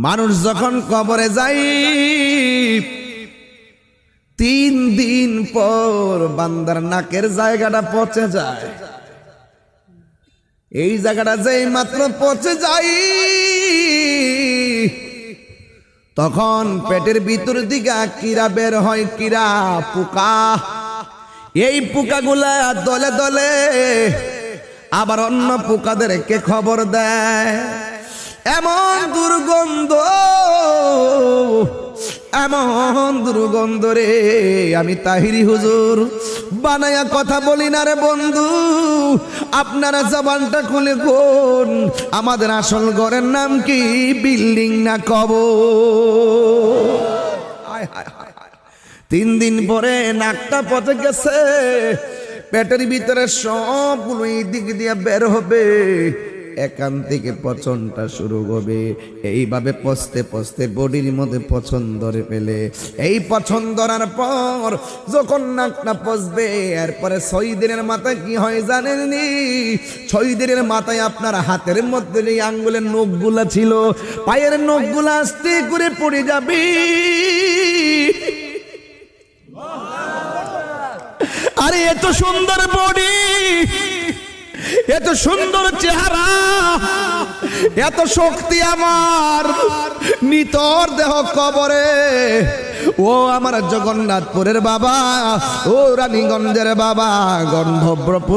মানুষ যখন কবরে যায় 3 দিন পর বান্দার নাকের জায়গাটা পচে যায়। এই জায়গাটা যেই মাত্র পচে যায় তখন পেটের ভিতর দিকে কিরা বের হয়, কিরা পোকা। এই পোকাগুলা দলে দলে আবার অন্য পোকাদেরকে খবর দেয়। এমন দুর্গন্ধ, এমন দুর্গন্ধ রে, আমি তাহিরি হুজুর বানায়া কথা বলি না রে বন্ধু। আপনারা জবানটা খুলে কোন, আমাদের আসল ঘরের নাম কি? বিল্ডিং না কবর। 3 দিন পরে নাকটা পচে গেছে, পেটের ভিতরে সবগুলো এই দিক দিয়ে বের হবে, এখান থেকে পচনটা শুরু হবে। এইভাবে পচতে পচতে বডির মধ্যে পচন ধরে ফেলে। এই পচন ধরার পর যখন নাকটা পচবে, এরপরে 6 দিনের মাথায় কি হয় জানেননি? 6 দিনের মাথায় আপনার হাতের মধ্যে যে আঙ্গুলের নখগুলা ছিল, পায়ের নখগুলা আস্তে করে পড়ে যাবে। আরে এত সুন্দর বডি, এত সুন্দর চেহারা, এত শক্তি আমার, নিতর দেহ কবরে। ও আমার জগন্নাথপুরের বাবা, ও রানীগঞ্জের বাবা, গন্ধব্রপুর